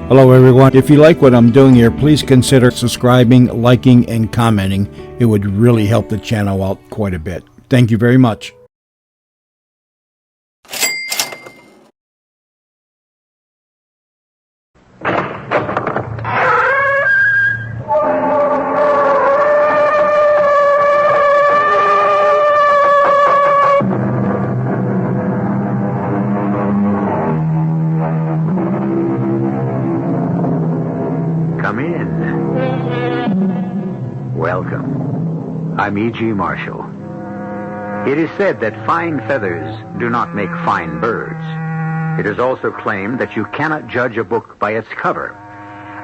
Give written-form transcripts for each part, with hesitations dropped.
Hello everyone. If you like what I'm doing here, please consider subscribing, liking, and commenting. It would really help the channel out quite a bit. Thank you very much. Come in. Welcome. I'm E.G. Marshall. It is said that fine feathers do not make fine birds. It is also claimed that you cannot judge a book by its cover.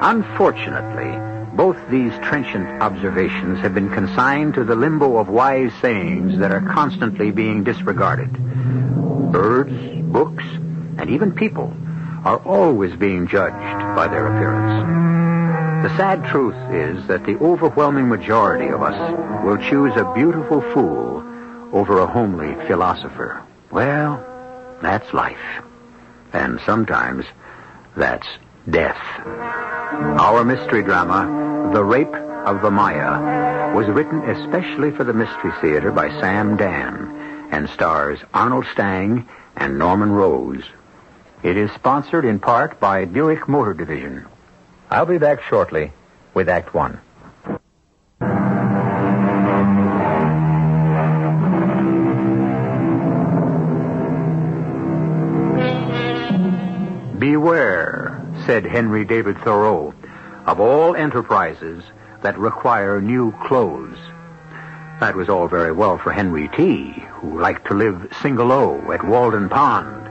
Unfortunately, both these trenchant observations have been consigned to the limbo of wise sayings that are constantly being disregarded. Birds, books, and even people are always being judged by their appearance. The sad truth is that the overwhelming majority of us will choose a beautiful fool over a homely philosopher. Well, that's life. And sometimes that's death. Our mystery drama, The Rape of the Maia, was written especially for the Mystery Theater by Sam Dan and stars Arnold Stang and Norman Rose. It is sponsored in part by Buick Motor Division. I'll be back shortly with Act One. Beware, said Henry David Thoreau, of all enterprises that require new clothes. That was all very well for Henry T., who liked to live single-o at Walden Pond,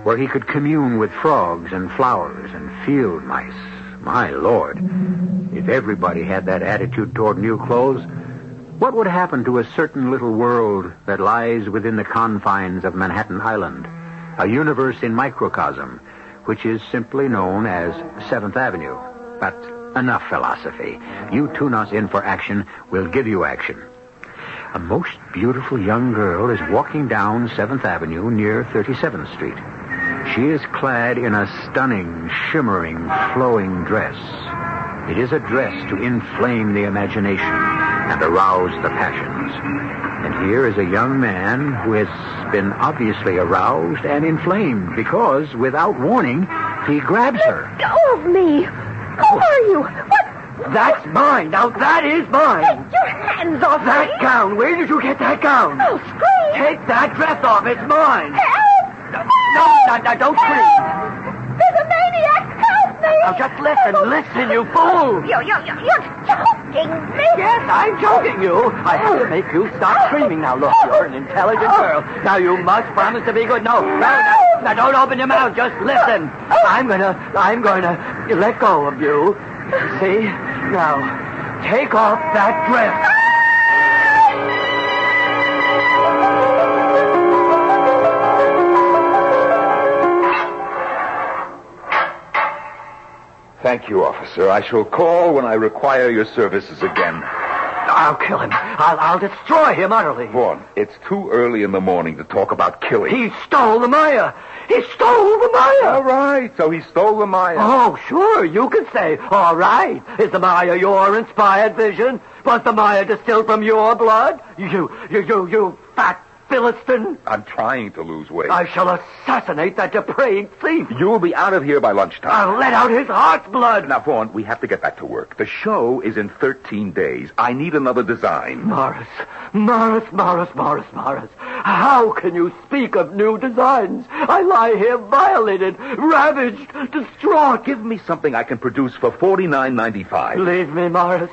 where he could commune with frogs and flowers and field mice. My Lord, if everybody had that attitude toward new clothes, what would happen to a certain little world that lies within the confines of Manhattan Island, a universe in microcosm, which is simply known as 7th Avenue? But enough philosophy. You tune us in for action. We'll give you action. A most beautiful young girl is walking down 7th Avenue near 37th Street. She is clad in a stunning, shimmering, flowing dress. It is a dress to inflame the imagination and arouse the passions. And here is a young man who has been obviously aroused and inflamed because, without warning, he grabs her. Let go of me! Who are you? What? That's mine. Now that is mine. Take your hands off me! That gown. Where did you get that gown? Oh, scream! Take that dress off. It's mine. Help! No, don't scream. There's a maniac! Help me! Now just listen, you fool. You're choking me! Yes, I'm choking you. I have to make you stop screaming. Now look, you're an intelligent girl. Now you must promise to be good. No, don't open your mouth. Just listen. I'm gonna let go of you. See? Now, take off that dress. Thank you, officer. I shall call when I require your services again. I'll kill him. I'll destroy him utterly. Vaughn, it's too early in the morning to talk about killing. He stole the Maia. He stole the Maia. All right, so he stole the Maia. Oh, sure, you can say, all right. Is the Maia your inspired vision? Was the Maia distilled from your blood? You fat Philistine. I'm trying to lose weight. I shall assassinate that depraved thief. You'll be out of here by lunchtime. I'll let out his heart's blood. Now, Vaughn, we have to get back to work. The show is in 13 days. I need another design. Morris. How can you speak of new designs? I lie here violated, ravaged, distraught. Give me something I can produce for $49.95. Leave me, Morris,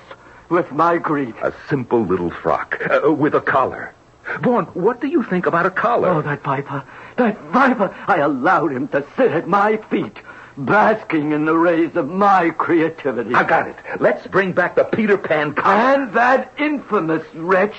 with my grief. A simple little frock with a collar. Vaughn, what do you think about a collar? Oh, that viper. I allowed him to sit at my feet, basking in the rays of my creativity. I got it. Let's bring back the Peter Pan collar. And that infamous wretch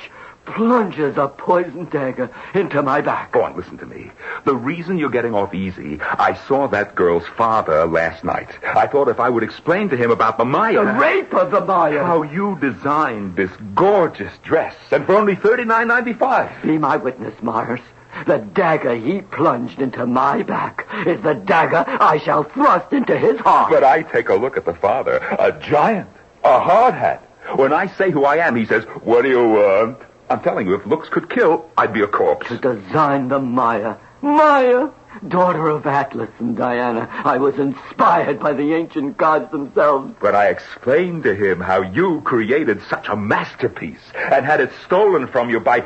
plunges a poisoned dagger into my back. Vaughn, listen to me. The reason you're getting off easy, I saw that girl's father last night. I thought if I would explain to him about the Maia... The rape of the Maia. How you designed this gorgeous dress, and for only $39.95. Be my witness, Myers. The dagger he plunged into my back is the dagger I shall thrust into his heart. But I take a look at the father, a giant, a hard hat. When I say who I am, he says, "What do you want?" I'm telling you, if looks could kill, I'd be a corpse. To design the Maia. Maia, daughter of Atlas and Diana. I was inspired by the ancient gods themselves. But I explained to him how you created such a masterpiece and had it stolen from you by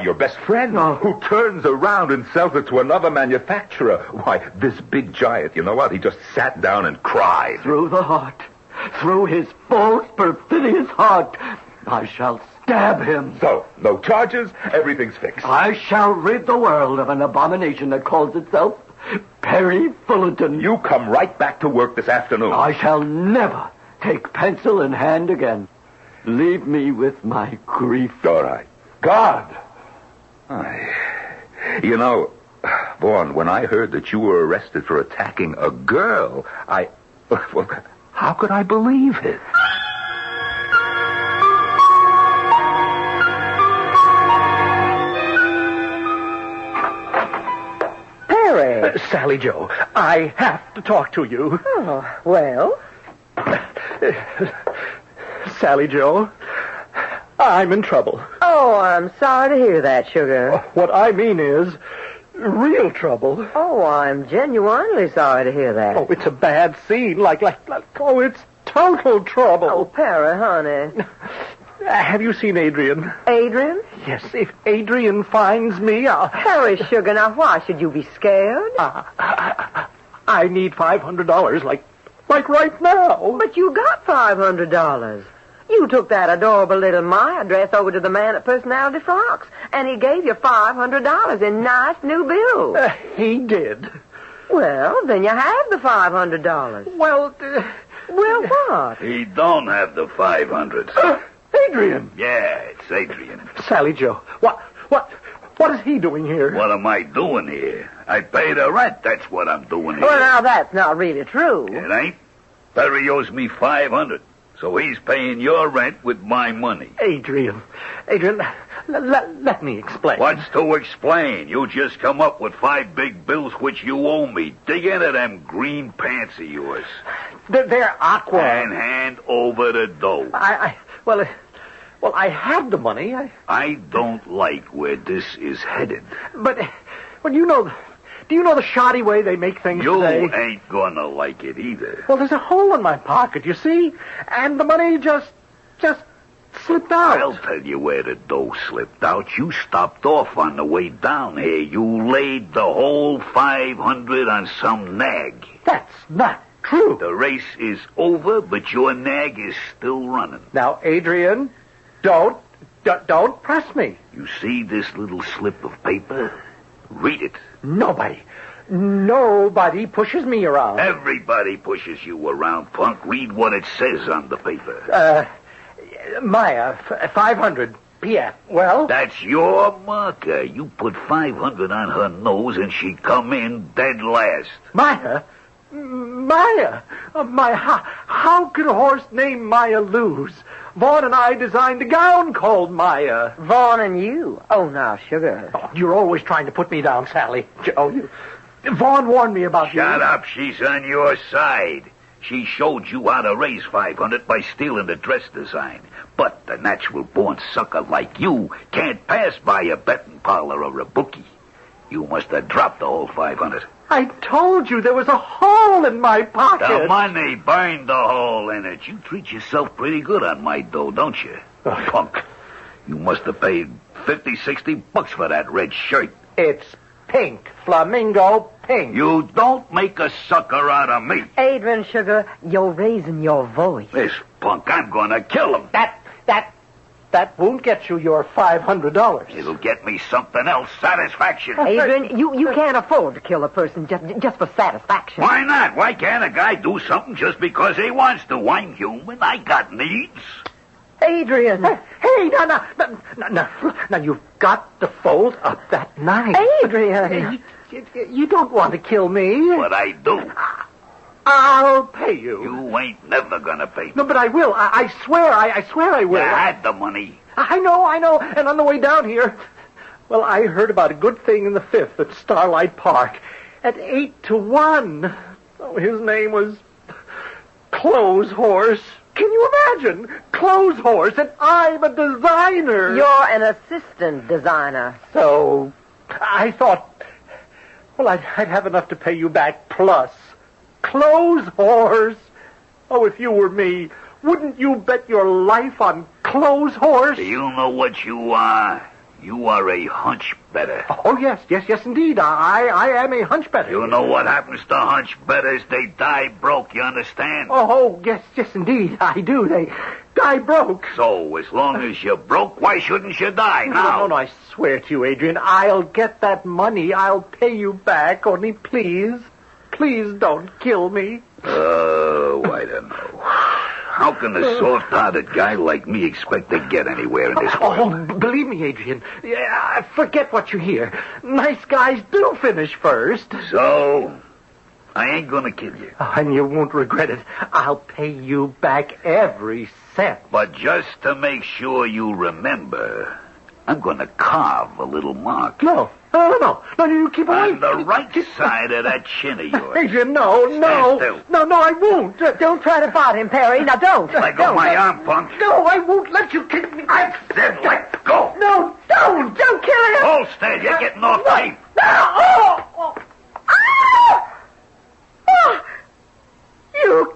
your best friend, who turns around and sells it to another manufacturer. Why, this big giant, you know what? He just sat down and cried. Through the heart, through his false, perfidious heart, I shall stab him. So, no charges, everything's fixed. I shall rid the world of an abomination that calls itself Perry Fullerton. You come right back to work this afternoon. I shall never take pencil in hand again. Leave me with my grief. All right. God! You know, Vaughn, when I heard that you were arrested for attacking a girl, well, how could I believe it? Perry. Sally Joe, I have to talk to you. Oh, well? Sally Joe, I'm in trouble. Oh, I'm sorry to hear that, sugar. What I mean is real trouble. Oh, I'm genuinely sorry to hear that. Oh, it's a bad scene. It's total trouble. Oh, Perry, honey. Have you seen Adrian? Adrian? Yes, if Adrian finds me, Perry, sugar, now why should you be scared? I need $500, like right now. But you got $500. You took that adorable little Maia dress over to the man at Personality Frocks, and he gave you $500 in nice new bills. He did. Well, then you have the $500. Well, Well, what? He don't have the 500. Adrian. Yeah, it's Adrian. Sally Joe, what is he doing here? What am I doing here? I pay the rent. That's what I'm doing here. Well, now, that's not really true. It ain't. Perry owes me 500. So he's paying your rent with my money. Adrian, let me explain. What's to explain? You just come up with 5 big bills which you owe me. Dig into them green pants of yours. They're aqua. And hand over the dough. Well, I have the money. I don't like where this is headed. But do you know the shoddy way they make things You today? ain't gonna like it either. Well, there's a hole in my pocket, you see? And the money just slipped out. I'll tell you where the dough slipped out. You stopped off on the way down here. You laid the whole 500 on some nag. That's not true. The race is over, but your nag is still running. Now, Adrian, don't press me. You see this little slip of paper? Read it. Nobody pushes me around. Everybody pushes you around, punk. Read what it says on the paper. Maia, 500 PF. Well? That's your marker. You put 500 on her nose and she come in dead last. Maia, how could a horse named Maia lose? Vaughn and I designed a gown called Maia. Vaughn and you? Oh, now, sugar. Oh, you're always trying to put me down, Sally. Vaughn warned me about you. Shut up. She's on your side. She showed you how to raise 500 by stealing the dress design. But the natural-born sucker like you can't pass by a betting parlor or a bookie. You must have dropped the whole 500. I told you there was a hole in my pocket. The money burned the hole in it. You treat yourself pretty good on my dough, don't you? Punk. You must have paid $50-$60 for that red shirt. It's pink. Flamingo pink. You don't make a sucker out of me. Adrian, sugar, you're raising your voice. This punk, I'm gonna kill him. That won't get you your $500. It'll get me something else. Satisfaction. Adrian, you can't afford to kill a person just for satisfaction. Why not? Why can't a guy do something just because he wants to? I'm human. I got needs. Adrian. Hey, now, you've got to fold up that knife. Adrian. You don't want to kill me. But I do. I'll pay you. You ain't never gonna pay me. No, but I will. I swear I will. You had the money. I know. And on the way down here, Well, I heard about a good thing in the 5th at Starlight Park at 8-1. Oh, his name was Clothes Horse. Can you imagine? Clothes Horse, and I'm a designer. You're an assistant designer. So, I thought, well, I'd have enough to pay you back plus. Clothes Horse. Oh, if you were me, wouldn't you bet your life on Clothes Horse? Do you know what you are? You are a hunch better. Oh, yes, indeed. I am a hunch better. You know what happens to hunch betters? They die broke, you understand? Oh, yes, indeed, I do. They die broke. So, as long as you're broke, why shouldn't you die now? No, I swear to you, Adrian, I'll get that money. I'll pay you back. Only please don't kill me. Oh, I don't know. How can a soft-hearted guy like me expect to get anywhere in this world? Oh, believe me, Adrian. Yeah, forget what you hear. Nice guys do finish first. So, I ain't gonna kill you. Oh, and you won't regret it. I'll pay you back every cent. But just to make sure you remember, I'm gonna carve a little mark. No, you keep away. On the right side of that chin of yours. Adrian, no, I won't. Don't try to fight him, Perry. Now, don't. Let go of my arm, punk. No, I won't let you kick me. I said let go. No, don't kill him. Hold still, you're getting off tape. You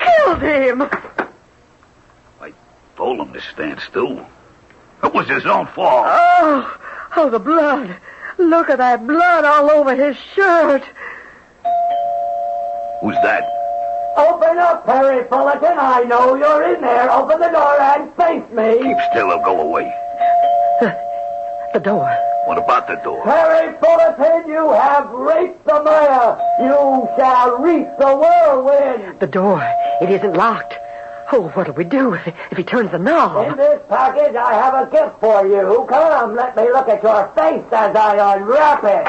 killed him. I told him to stand still. It was his own fault. Oh, the blood. Look at that blood all over his shirt. Who's that? Open up, Perry Fullerton. I know you're in there. Open the door and face me. Keep still or go away. The door. What about the door? Perry Fullerton, you have reached the Maia. You shall reach the whirlwind. The door. It isn't locked. Oh, what'll we do if he turns the knob? In this package, I have a gift for you. Come, let me look at your face as I unwrap it.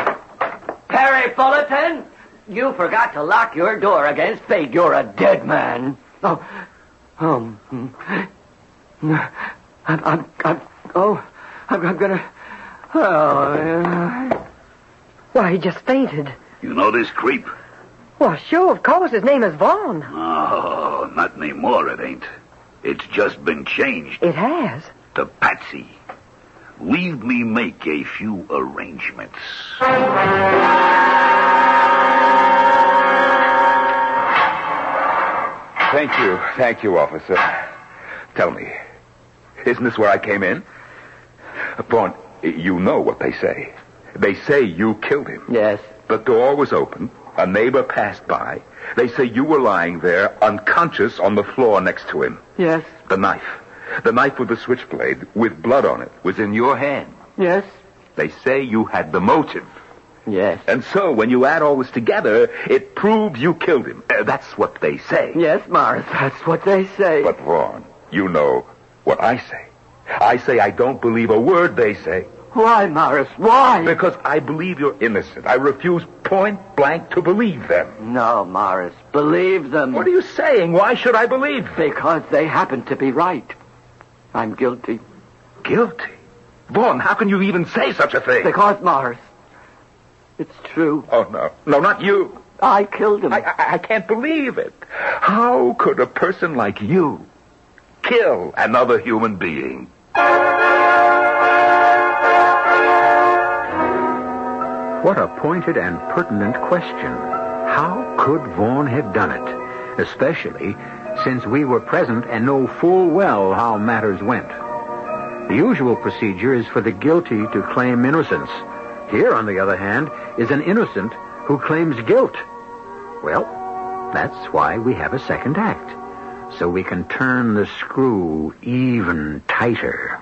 Perry Fullerton, you forgot to lock your door against fate. You're a dead man. I'm gonna... Why, he just fainted. You know this creep? Well, sure, of course. His name is Vaughn. Oh, not anymore, it ain't. It's just been changed. It has. To Patsy. Leave me make a few arrangements. Thank you, officer. Tell me, isn't this where I came in? Vaughn, you know what they say. They say you killed him. Yes. The door was open. A neighbor passed by. They say you were lying there, unconscious, on the floor next to him. Yes. The knife with the switchblade, with blood on it, was in your hand. Yes. They say you had the motive. Yes. And so, when you add all this together, it proves you killed him. That's what they say. Yes, Morris, that's what they say. But, Vaughn, you know what I say. I say I don't believe a word they say. Why, Morris, why? Because I believe you're innocent. I refuse point blank to believe them. No, Morris, believe them. What are you saying? Why should I believe them? Because they happen to be right. I'm guilty. Guilty? Vaughn, how can you even say such a thing? Because, Morris, it's true. Oh, no. No, not you. I killed him. I can't believe it. How could a person like you kill another human being? What a pointed and pertinent question. How could Vaughn have done it? Especially since we were present and know full well how matters went. The usual procedure is for the guilty to claim innocence. Here, on the other hand, is an innocent who claims guilt. Well, that's why we have a second act, so we can turn the screw even tighter.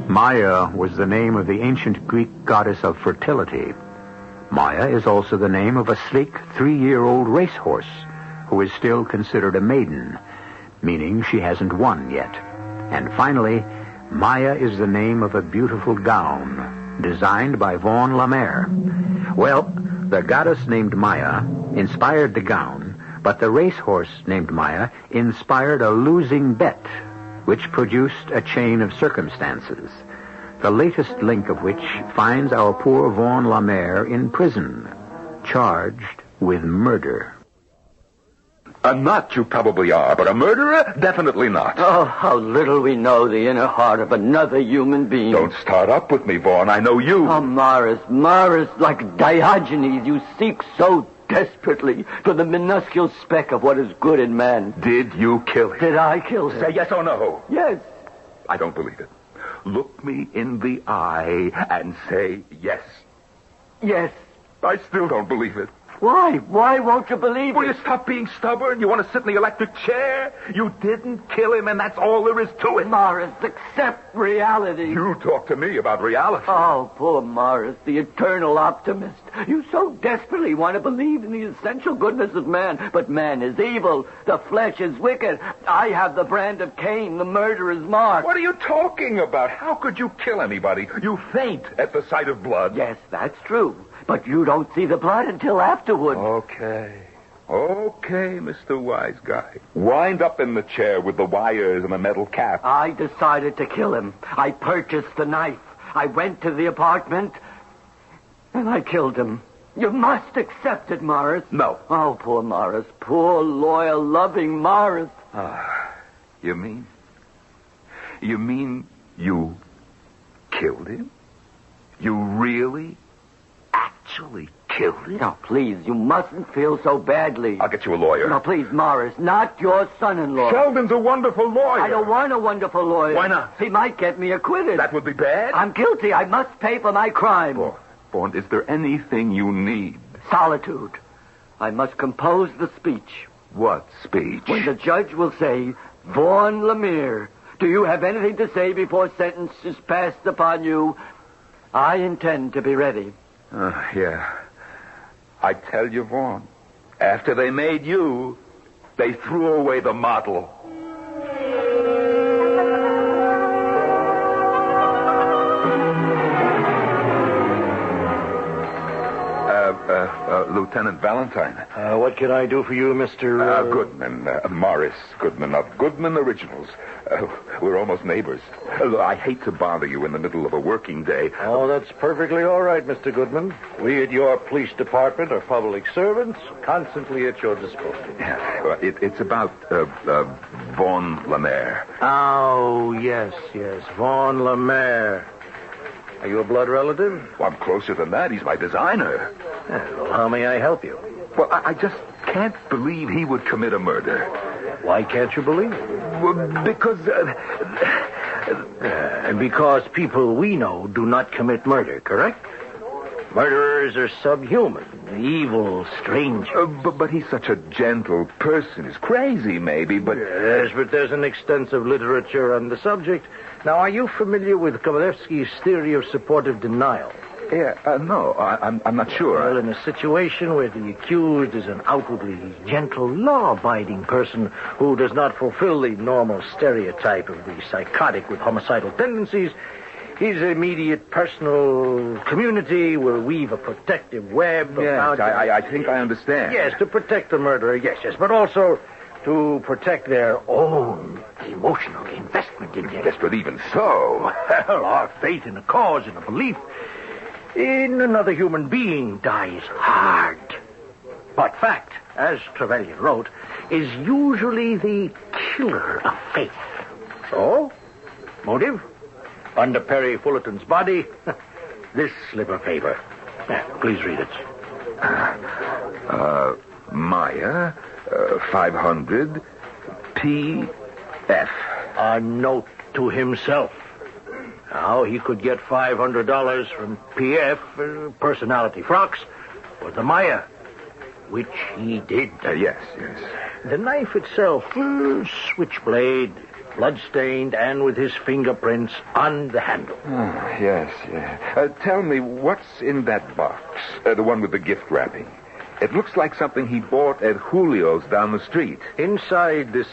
Maia was the name of the ancient Greek goddess of fertility. Maia is also the name of a sleek 3-year-old racehorse who is still considered a maiden, meaning she hasn't won yet. And finally, Maia is the name of a beautiful gown designed by Vaughn Lemaire. Well, the goddess named Maia inspired the gown, but But the racehorse named Maia inspired a losing bet, which produced a chain of circumstances, the latest link of which finds our poor Vaughn Lamare in prison, charged with murder. A nut you probably are, but a murderer? Definitely not. Oh, how little we know the inner heart of another human being. Don't start up with me, Vaughn. I know you. Oh, Morris, like Diogenes, you seek so desperately for the minuscule speck of what is good in man. Did you kill him? Did I kill him? Say yes or no. Yes. I don't believe it. Look me in the eye and say yes. Yes. I still don't believe it. Why? Why won't you believe Will it? you stop being stubborn? You want to sit in the electric chair? You didn't kill him, and that's all there is to it. Morris, accept reality. You talk to me about reality. Oh, poor Morris, the eternal optimist. You so desperately want to believe in the essential goodness of man, but man is evil. The flesh is wicked. I have the brand of Cain, the murderer's mark. What are you talking about? How could you kill anybody? You faint at the sight of blood. Yes, that's true. But you don't see the blood until afterward. Okay, Mr. Wise Guy. Wind up in the chair with the wires and the metal cap. I decided to kill him. I purchased the knife. I went to the apartment, and I killed him. You must accept it, Morris. No. Oh, poor Morris. Poor, loyal, loving Morris. You mean you killed him? You really actually killed him? Now, please, you mustn't feel so badly. I'll get you a lawyer. No, please, Morris, not your son-in-law. Sheldon's a wonderful lawyer. I don't want a wonderful lawyer. Why not? He might get me acquitted. That would be bad? I'm guilty. I must pay for my crime. Vaughn, is there anything you need? Solitude. I must compose the speech. What speech? When the judge will say, Vaughn Lemire, do you have anything to say before sentence is passed upon you? I intend to be ready. Yeah. I tell you, Vaughn, after they made you, they threw away the model. Lieutenant Valentine. What can I do for you, Mr. Goodman. Morris Goodman of Goodman Originals. We're almost neighbors. I hate to bother you in the middle of a working day. Oh, that's perfectly all right, Mr. Goodman. We at your police department are public servants, constantly at your disposal. It's about Vaughn Lamare. Oh, yes. Vaughn Lamare. Are you a blood relative? Well, I'm closer than that. He's my designer. Well, how may I help you? Well, I just can't believe he would commit a murder. Why can't you believe it? Well, because... because people we know do not commit murder, correct? Murderers are subhuman, evil, strange. But he's such a gentle person. He's crazy, maybe, but... Yes, but there's an extensive literature on the subject. Now, are you familiar with Kovalevsky's theory of supportive denial? Yeah, no, I'm not sure. Well, in a situation where the accused is an outwardly gentle, law-abiding person who does not fulfill the normal stereotype of the psychotic with homicidal tendencies, his immediate personal community will weave a protective web Yes, about... I think I understand. Yes, to protect the murderer, yes, but also to protect their own emotional investment in him. Yes, but even so... Well, our faith in a cause and a belief in another human being dies hard. But fact, as Trevelyan wrote, is usually the killer of faith. So, motive? Under Perry Fullerton's body, this slip of paper. Please read it. Maia, 500, P.F. A note to himself. Now, he could get $500 from P.F., personality frocks, or the Maia, which he did. Yes. The knife itself, switchblade, blood-stained, and with his fingerprints on the handle. Yes. Tell me, what's in that box? The one with the gift wrapping. It looks like something he bought at Julio's down the street. Inside this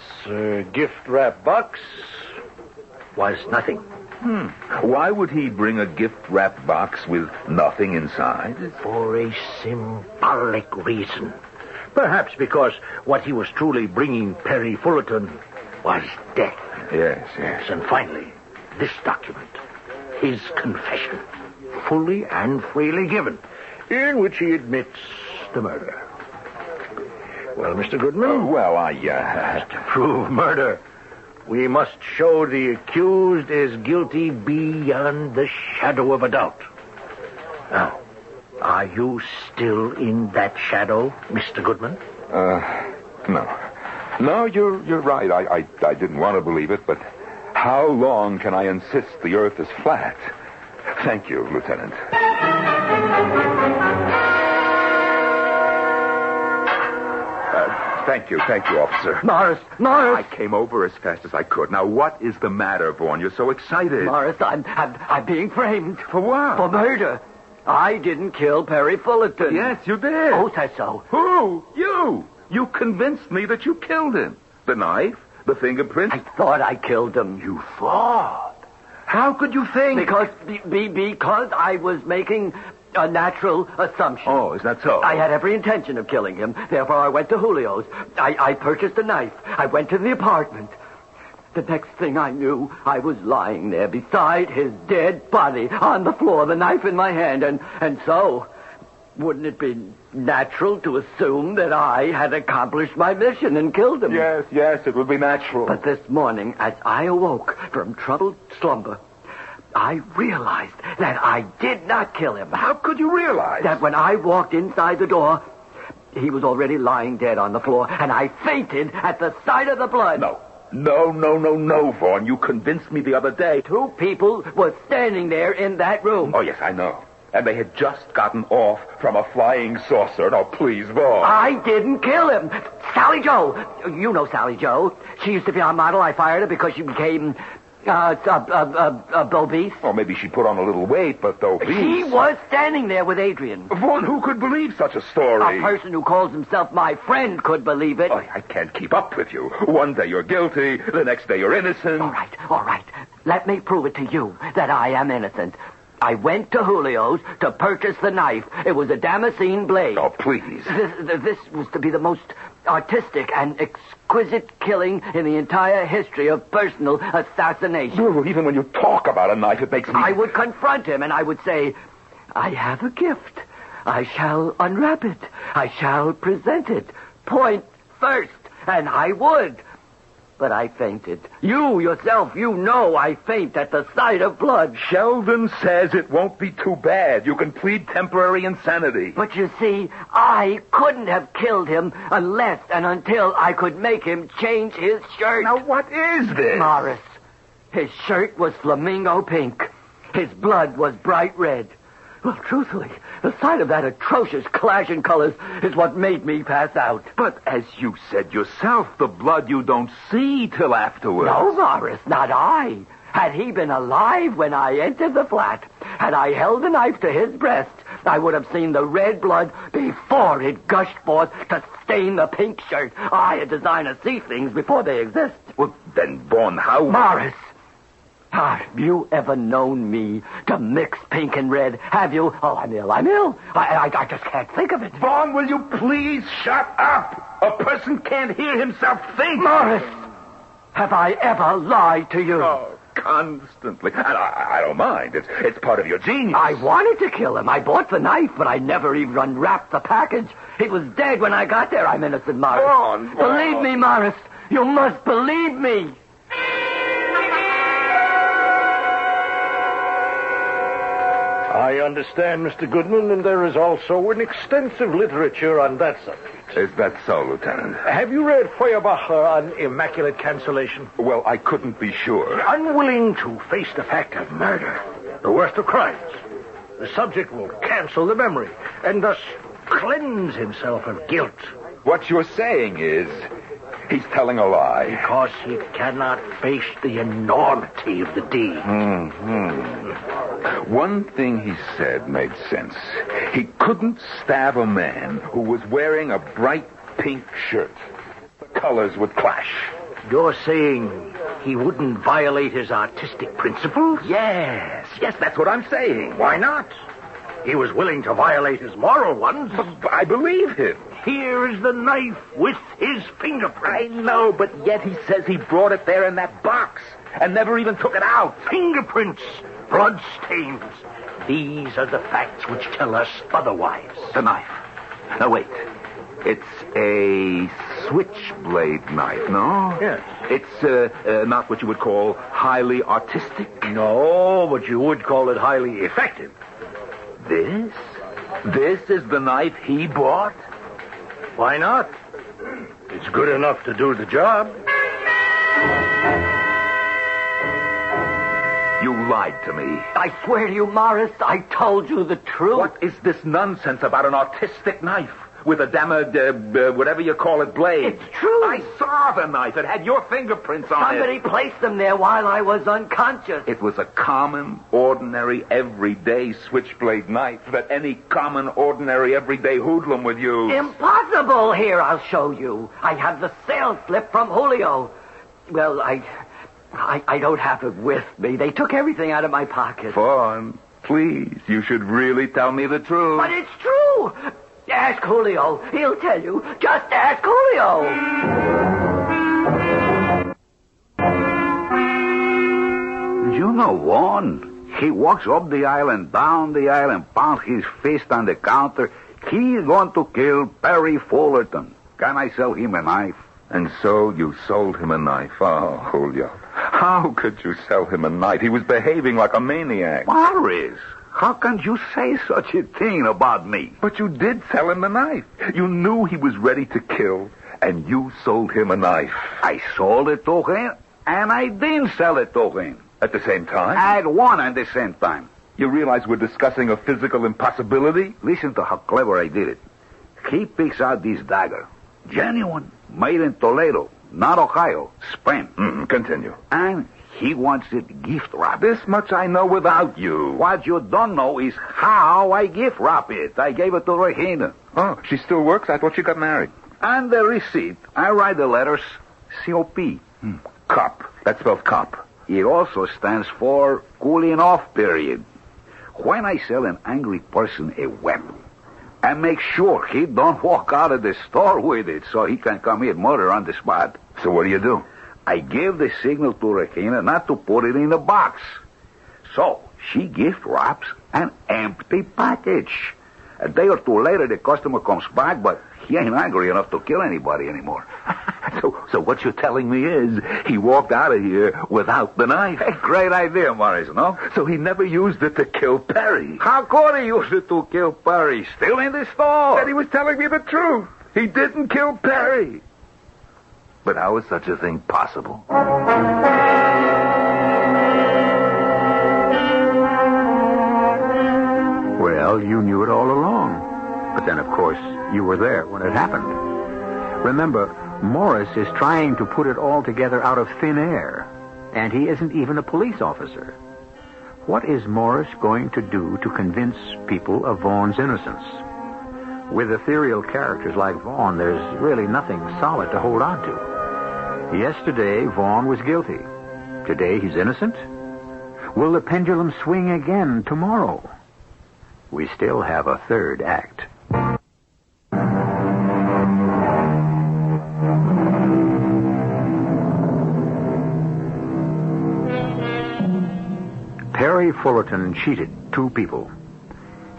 gift wrap box was nothing. Why would he bring a gift wrap box with nothing inside? For a symbolic reason. Perhaps because what he was truly bringing Perry Fullerton was death. Yes, yes. And finally, this document, his confession, fully and freely given, in which he admits the murder. Well, Mr. Goodman? To prove murder, we must show the accused is guilty beyond the shadow of a doubt. Now, are you still in that shadow, Mr. Goodman? No. No, you're right. I didn't want to believe it, but how long can I insist the earth is flat? Thank you, Lieutenant. Thank you, officer. Morris! I came over as fast as I could. Now, what is the matter, Vaughn? You're so excited. Morris, I'm being framed. For what? For murder. I didn't kill Perry Fullerton. Yes, you did. Who said so? Who? You. You convinced me that you killed him. The knife, the fingerprints. I thought I killed him. You thought? How could you think? Because I was making a natural assumption. Oh, is that so? I had every intention of killing him. Therefore, I went to Julio's. I purchased a knife. I went to the apartment. The next thing I knew, I was lying there beside his dead body on the floor, the knife in my hand. And so, wouldn't it be natural to assume that I had accomplished my mission and killed him? Yes, it would be natural. But this morning, as I awoke from troubled slumber, I realized that I did not kill him. How could you realize? That when I walked inside the door, he was already lying dead on the floor, and I fainted at the sight of the blood. No, Vaughn. You convinced me the other day. 2 people were standing there in that room. Oh, yes, I know. And they had just gotten off from a flying saucer. No, please, Vaughn. I didn't kill him. Sally Joe. You know Sally Joe. She used to be our model. I fired her because she became obese. Or maybe she put on a little weight, but obese. She was standing there with Adrian. Vaughn, who could believe such a story? A person who calls himself my friend could believe it. Oh, I can't keep up with you. One day you're guilty, the next day you're innocent. All right. Let me prove it to you that I am innocent. I went to Julio's to purchase the knife. It was a Damascene blade. Oh, please. This was to be the most artistic and exquisite killing in the entire history of personal assassination. Well, even when you talk about a knife, it makes me... I would confront him and I would say, I have a gift. I shall unwrap it. I shall present it. Point first. And I would. But I fainted. You yourself, you know I faint at the sight of blood. Sheldon says it won't be too bad. You can plead temporary insanity. But you see, I couldn't have killed him unless and until I could make him change his shirt. Now, what is this? Morris, his shirt was flamingo pink. His blood was bright red. Well, truthfully, the sight of that atrocious clash in colors is what made me pass out. But as you said yourself, the blood you don't see till afterwards. No, Morris, not I. Had he been alive when I entered the flat, had I held the knife to his breast, I would have seen the red blood before it gushed forth to stain the pink shirt. I, a designer, see things before they exist. Well, then, Vaughn, how... Morris! Have you ever known me to mix pink and red? Have you? Oh, I'm ill. I just can't think of it. Vaughn, will you please shut up? A person can't hear himself think. Morris, have I ever lied to you? Oh, constantly. And I don't mind. It's part of your genius. I wanted to kill him. I bought the knife, but I never even unwrapped the package. He was dead when I got there. I'm innocent, Morris. Vaughn. Believe me, Morris. You must believe me. I understand, Mr. Goodman, and there is also an extensive literature on that subject. Is that so, Lieutenant? Have you read Feuerbacher on immaculate cancellation? Well, I couldn't be sure. Unwilling to face the fact of murder, the worst of crimes, the subject will cancel the memory and thus cleanse himself of guilt. What you're saying is he's telling a lie. Because he cannot face the enormity of the deed. One thing he said made sense. He couldn't stab a man who was wearing a bright pink shirt. The colors would clash. You're saying he wouldn't violate his artistic principles? Yes, that's what I'm saying. Why not? He was willing to violate his moral ones. But I believe him. here is the knife with his fingerprint. I know, but yet he says he brought it there in that box and never even took it out. Fingerprints, blood stains. These are the facts which tell us otherwise. The knife. Now, wait. It's a switchblade knife, no? Yes. It's not what you would call highly artistic. No, but you would call it highly effective. This? This is the knife he bought? Why not? It's good enough to do the job. You lied to me. I swear to you, Morris, I told you the truth. What is this nonsense about an artistic knife with a whatever you call it, blade? It's true. I saw the knife. It had your fingerprints on Somebody it. placed them there while I was unconscious. It was a common, ordinary, everyday switchblade knife that any common, ordinary, everyday hoodlum would use. Impossible. Here, I'll show you. I have the sales slip from Julio. Well, I don't have it with me. They took everything out of my pocket. Vaughn, please, you should really tell me the truth. But it's true. Ask Julio. He'll tell you. Just ask Julio. You know, Vaughn, he walks up the aisle and down the aisle and pounds his fist on the counter. He's going to kill Perry Fullerton. Can I sell him a knife? And so you sold him a knife. Oh, Julio. How could you sell him a knife? He was behaving like a maniac. Morris, how can you say such a thing about me? But you did sell him the knife. You knew he was ready to kill, and you sold him a knife. I sold it to him, and I didn't sell it to him. At the same time? At one at the same time. You realize we're discussing a physical impossibility? Listen to how clever I did it. He picks out this dagger. Genuine. Made in Toledo, not Ohio. Spain. Continue. And he wants it gift wrapped. This much I know without you. What you don't know is how I gift wrap it. I gave it to Regina. Oh, she still works? I thought she got married. And the receipt, I write the letters COP. Cop. That spells cop. It also stands for cooling off period. When I sell an angry person a weapon, I make sure he don't walk out of the store with it so he can commit murder on the spot. So what do? I give the signal to Regina not to put it in the box. So she gift wraps an empty package. A day or two later, the customer comes back, but he ain't angry enough to kill anybody anymore. So what you're telling me is he walked out of here without the knife. A great idea, Morris, no? So he never used it to kill Perry. How could he use it to kill Perry? Still in the store. Then he was telling me the truth. He didn't kill Perry. But how is such a thing possible? Well, you knew it all along. But then, of course, you were there when it happened. Remember, Morris is trying to put it all together out of thin air, and he isn't even a police officer. What is Morris going to do to convince people of Vaughn's innocence? With ethereal characters like Vaughn, there's really nothing solid to hold on to. Yesterday, Vaughn was guilty. Today, he's innocent? Will the pendulum swing again tomorrow? We still have a third act. Perry Fullerton cheated two people.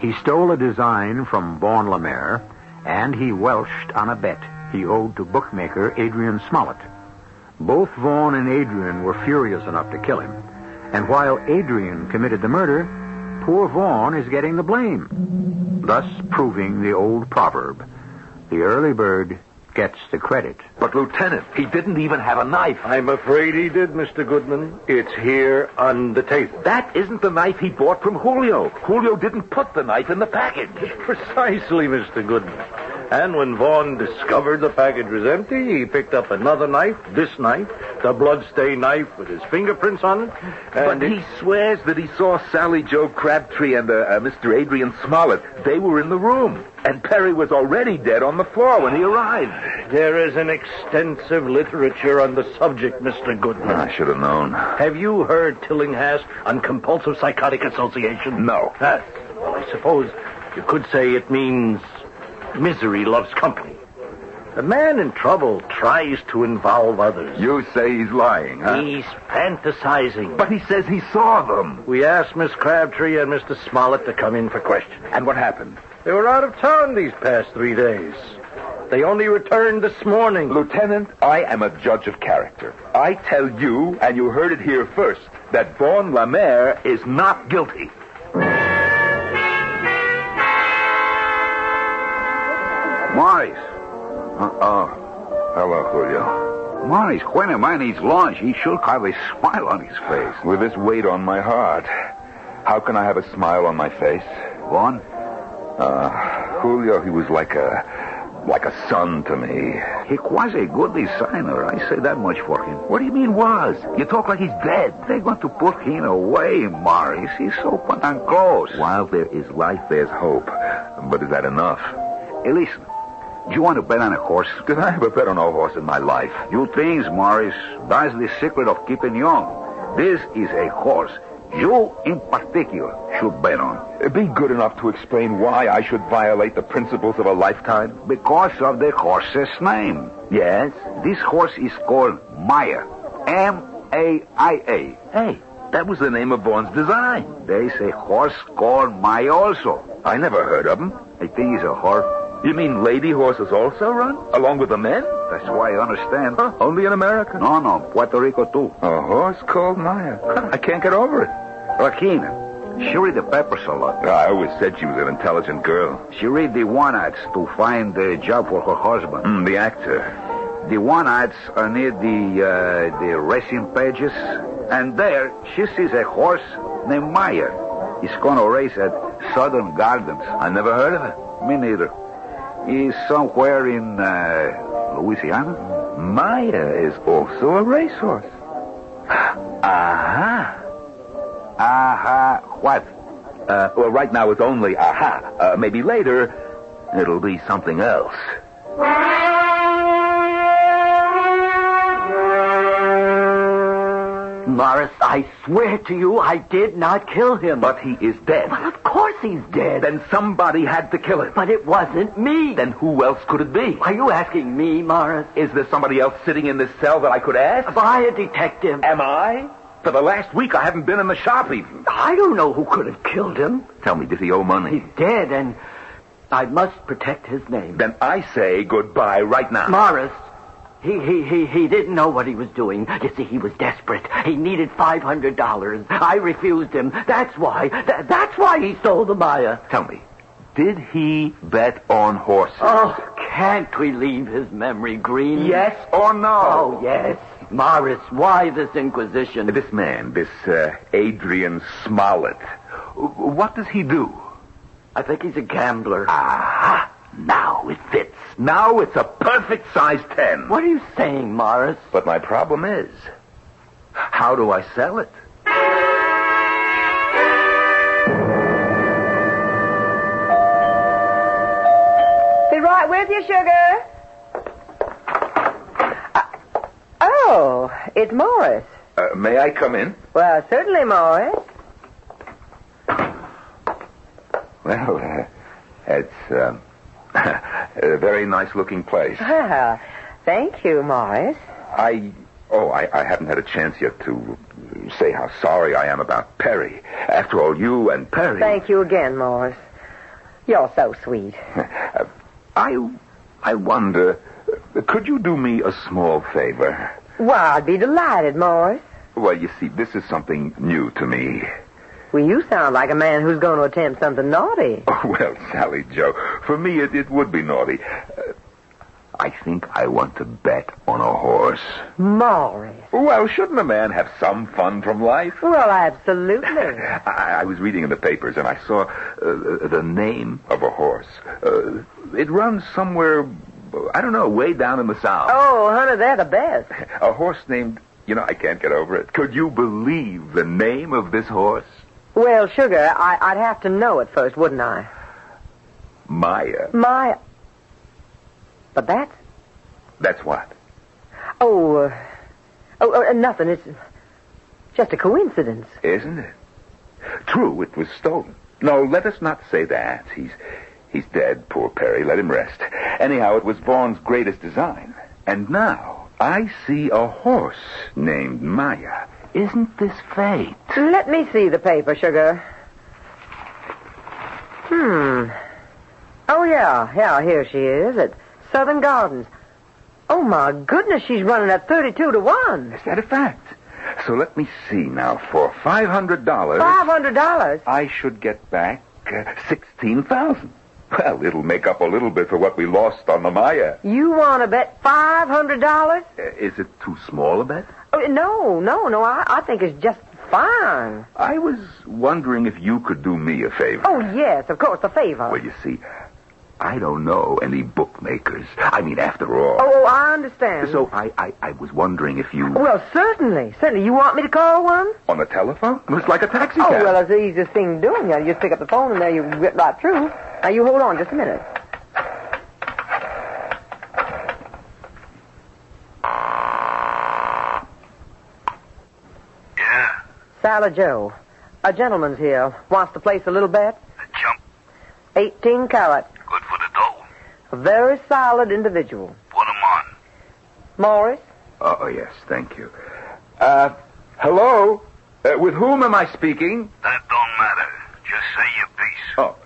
He stole a design from Vaughn Lemaire, and he welched on a bet he owed to bookmaker Adrian Smollett. Both Vaughn and Adrian were furious enough to kill him, and while Adrian committed the murder, poor Vaughn is getting the blame, thus proving the old proverb, the early bird gets the credit. But, Lieutenant, he didn't even have a knife. I'm afraid he did, Mr. Goodman. It's here on the table. That isn't the knife he bought from Julio. Julio didn't put the knife in the package. Precisely, Mr. Goodman. And when Vaughn discovered the package was empty, he picked up another knife, this knife, the bloodstained knife with his fingerprints on it. But he swears that he saw Sally Joe Crabtree and Mr. Adrian Smollett. They were in the room. And Perry was already dead on the floor when he arrived. There is an extensive literature on the subject, Mr. Goodman. I should have known. Have you heard Tillinghast on compulsive psychotic association? No. Well, I suppose you could say it means Misery loves company. A man in trouble tries to involve others. You say he's lying, huh? He's fantasizing. But he says he saw them. We asked Miss Crabtree and Mr. Smollett to come in for questioning. And what happened? They were out of town these past 3 days. They only returned this morning. Lieutenant, I am a judge of character. I tell you, and you heard it here first, that Vaughn Lemaire is not guilty. Morris. Hello, Julio. Morris, when a man eats lunch, he should have a smile on his face. With this weight on my heart, how can I have a smile on my face? Vaughn? Julio, he was like a son to me. He was a good designer. I say that much for him. What do you mean was? You talk like he's dead. They're going to put him away, Morris. He's open and close. While there is life, there's hope. But is that enough? Hey, listen. Do you want to bet on a horse? Did I ever bet on a horse in my life? You things, Morris. That's the secret of keeping young. This is a horse you, in particular, should bet on. Be good enough to explain why I should violate the principles of a lifetime. Because of the horse's name. Yes? This horse is called Maia. M-A-I-A. Hey, that was the name of Vaughn's design. There's a horse called Maia also. I never heard of him. I think he's a horse. You mean lady horses also run? Along with the men? That's why I understand. Huh, only in America? No, Puerto Rico too. A horse called Maia. I can't get over it. Rakina, she read the papers a lot. I always said she was an intelligent girl. She read the one ads to find a job for her husband. The actor. The one ads are near the racing pages. And there, she sees a horse named Maia. He's going to race at Southern Gardens. I never heard of it. Me neither. He's somewhere in Louisiana. Maia is also a racehorse. What? Well, right now it's only aha. Maybe later, it'll be something else. Morris, I swear to you, I did not kill him. But he is dead. Well, of course he's dead. Then somebody had to kill him. But it wasn't me. Then who else could it be? Are you asking me, Morris? Is there somebody else sitting in this cell that I could ask? By a detective. Am I? For the last week, I haven't been in the shop even. I don't know who could have killed him. Tell me, does he owe money? He's dead, and I must protect his name. Then I say goodbye right now. Morris, he didn't know what he was doing. You see, he was desperate. He needed $500. I refused him. That's why. That's why he stole the Maia. Tell me, did he bet on horses? Oh, can't we leave his memory green? Yes or no? Oh, yes. Morris, why this inquisition? This man, this Adrian Smollett, what does he do? I think he's a gambler. Aha! Now it fits. Now it's a perfect size 10. What are you saying, Morris? But my problem is, how do I sell it? Be right with you, sugar. Oh, it's Morris. May I come in? Well, certainly, Morris. Well, it's a very nice-looking place. Well, thank you, Morris. I haven't had a chance yet to say how sorry I am about Perry. After all, you and Perry... Thank you again, Morris. You're so sweet. I wonder, could you do me a small favor? Well, I'd be delighted, Morris. Well, you see, this is something new to me. Well, you sound like a man who's going to attempt something naughty. Oh, well, Sally Joe, for me it would be naughty. I think I want to bet on a horse. Morris. Well, shouldn't a man have some fun from life? Well, absolutely. I was reading in the papers, and I saw the name of a horse. It runs somewhere, I don't know, way down in the south. Oh, honey, they're the best. A horse named, I can't get over it. Could you believe the name of this horse? Well, sugar, I'd have to know it first, wouldn't I? Maia. Maia. But that's... That's what? Oh, nothing. It's just a coincidence. Isn't it? True, it was stolen. No, let us not say that. He's dead, poor Perry. Let him rest. Anyhow, it was Vaughn's greatest design. And now I see a horse named Maia. Isn't this fate? Let me see the paper, Sugar. Oh, yeah, here she is at Southern Gardens. Oh, my goodness, she's running at 32 to 1. Is that a fact? So let me see now. For $500... $500? I should get back $16,000. Well, it'll make up a little bit for what we lost on the Maia. You want to bet $500? Is it too small a bet? Oh, no. I think it's just fine. I was wondering if you could do me a favor. Oh, yes, of course, a favor. Well, you see, I don't know any bookmakers. I mean, after all. Oh, I understand. So I was wondering if you... Well, certainly. You want me to call one? On the telephone? It's like a taxi cab. Oh, well, it's the easiest thing doing. You just pick up the phone and there you get right through. Now, you hold on just a minute. Yeah, Sally Joe. A gentleman's here. Wants to place a little bet. a chump. 18 carat. Good for the dough. A very solid individual. Put 'em on. Morris? Oh, yes, thank you. Hello? With whom am I speaking? That don't matter. Just say your piece. Oh,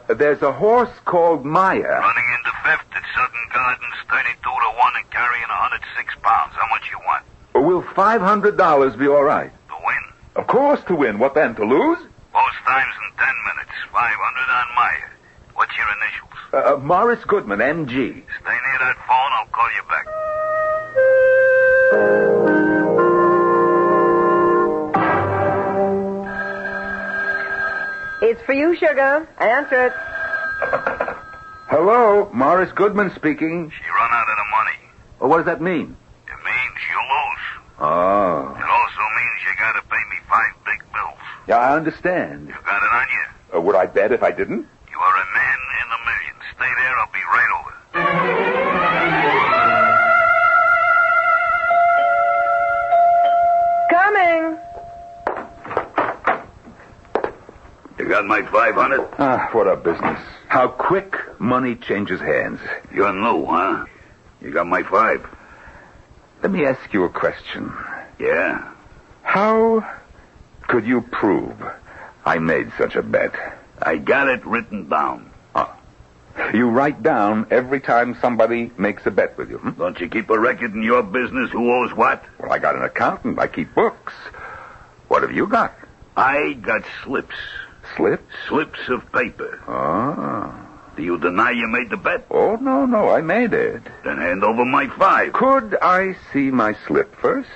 there's a horse called Maia. Running into fifth at Southern Gardens, 32 to 1 and carrying 106 pounds. How much you want? Will $500 be all right? To win? Of course, to win. What then, to lose? Both times in 10 minutes. 500 on Maia. What's your initials? Morris Goodman, MG. Stay near that phone. I'll call you back. It's for you, Sugar. Answer it. Hello, Morris Goodman speaking. She run out of the money. What does that mean? It means you lose. Oh. It also means you gotta pay me 5 big bills. Yeah, I understand. You got it on you? Would I bet if I didn't? You are a man in a million. Stay there. I'll be right over. Coming. You got my 500? What a business. How quick money changes hands. You're new, huh? You got my 5? Let me ask you a question. Yeah. How could you prove I made such a bet? I got it written down. You write down every time somebody makes a bet with you. Don't you keep a record in your business who owes what? Well, I got an accountant. I keep books. What have you got? I got slips. Slips? Slips of paper. Ah. Do you deny you made the bet? Oh, no, I made it. Then hand over my 5. Could I see my slip first?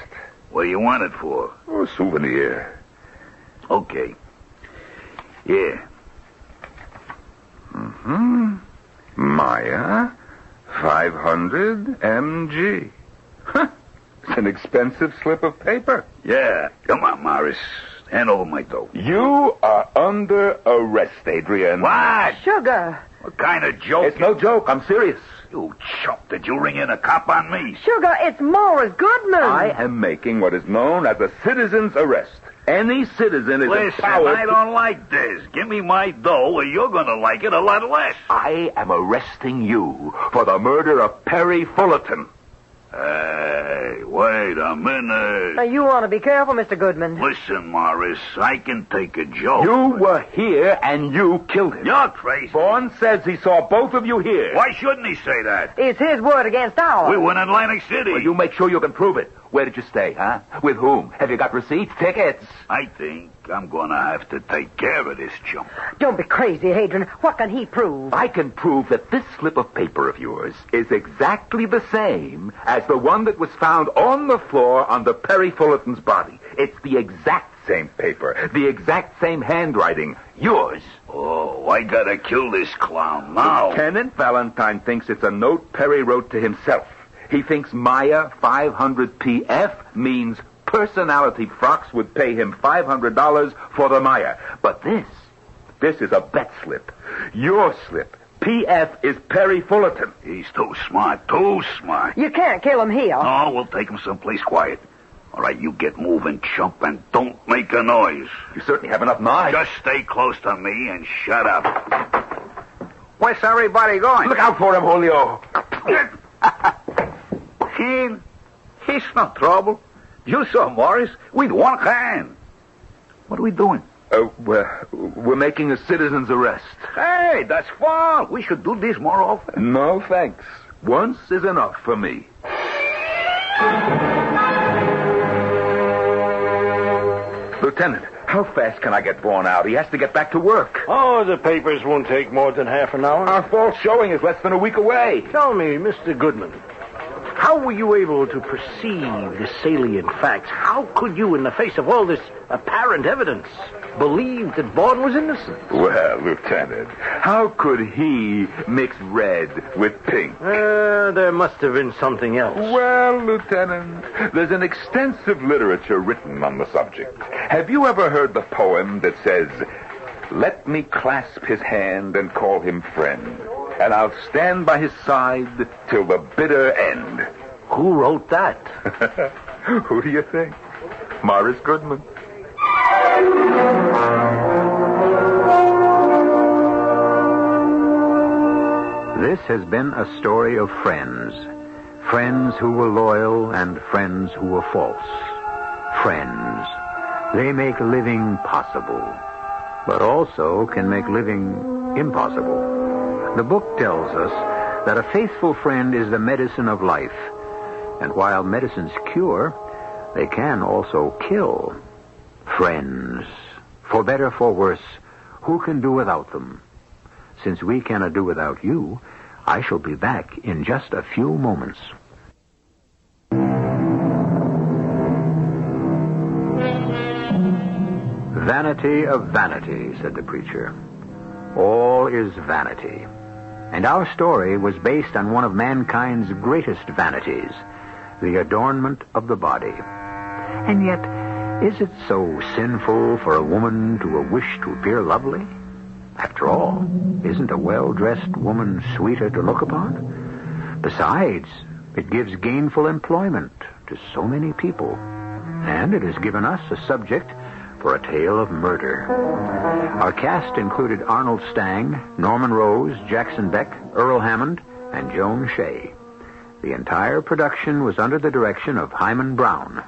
What do you want it for? Oh, a souvenir. Okay. Yeah. Maia, 500 MG. Huh. It's an expensive slip of paper. Yeah. Come on, Morris. Hand over my dough. You are under arrest, Adrian. What? Sugar. What kind of joke? It's no joke. I'm serious. You chump. Did you ring in a cop on me? Sugar, it's Morris Goodman. I am making what is known as a citizen's arrest. Any citizen is Listen, empowered I don't like this. Give me my dough or you're going to like it a lot less. I am arresting you for the murder of Perry Fullerton. Hey, wait a minute. Now, you want to be careful, Mr. Goodman. Listen, Morris, I can take a joke. You were here and you killed him. You're crazy. Vaughn says he saw both of you here. Why shouldn't he say that? It's his word against ours. We were in Atlantic City. Well, you make sure you can prove it. Where did you stay, huh? With whom? Have you got receipts, tickets? I think I'm going to have to take care of this chump. Don't be crazy, Hadrian. What can he prove? I can prove that this slip of paper of yours is exactly the same as the one that was found on the floor under Perry Fullerton's body. It's the exact same paper, the exact same handwriting. Yours. Oh, I got to kill this clown now. Lieutenant Valentine thinks it's a note Perry wrote to himself. He thinks Maia 500 PF means Personality Frocks would pay him $500 for the Maia. But this is a bet slip. Your slip. PF is Perry Fullerton. He's too smart, too smart. You can't kill him here. No, we'll take him someplace quiet. All right, you get moving, chump, and don't make a noise. You certainly have enough mind. Just stay close to me and shut up. Where's everybody going? Look out for him, Julio. He's no trouble. You saw Morris with one hand. What are we doing? We're making a citizen's arrest. Hey, that's fun. We should do this more often. No, thanks. Once is enough for me. Lieutenant, how fast can I get Vaughn out? He has to get back to work. Oh, the papers won't take more than half an hour. Our fall showing is less than a week away. Tell me, Mr. Goodman, how were you able to perceive the salient facts? How could you, in the face of all this apparent evidence, believe that Vaughn was innocent? Well, Lieutenant, how could he mix red with pink? There must have been something else. Well, Lieutenant, there's an extensive literature written on the subject. Have you ever heard the poem that says, "Let me clasp his hand and call him friend, and I'll stand by his side till the bitter end"? Who wrote that? Who do you think? Morris Goodman. This has been a story of friends. Friends who were loyal and friends who were false. Friends. They make living possible, but also can make living impossible. The book tells us that a faithful friend is the medicine of life. And while medicines cure, they can also kill. Friends. For better, for worse, who can do without them? Since we cannot do without you, I shall be back in just a few moments. Vanity of vanity, said the preacher. All is vanity. And our story was based on one of mankind's greatest vanities, the adornment of the body. And yet, is it so sinful for a woman to wish to appear lovely? After all, isn't a well-dressed woman sweeter to look upon? Besides, it gives gainful employment to so many people. And it has given us a subject for a tale of murder. Our cast included Arnold Stang, Norman Rose, Jackson Beck, Earl Hammond, and Joan Shea. The entire production was under the direction of Hyman Brown.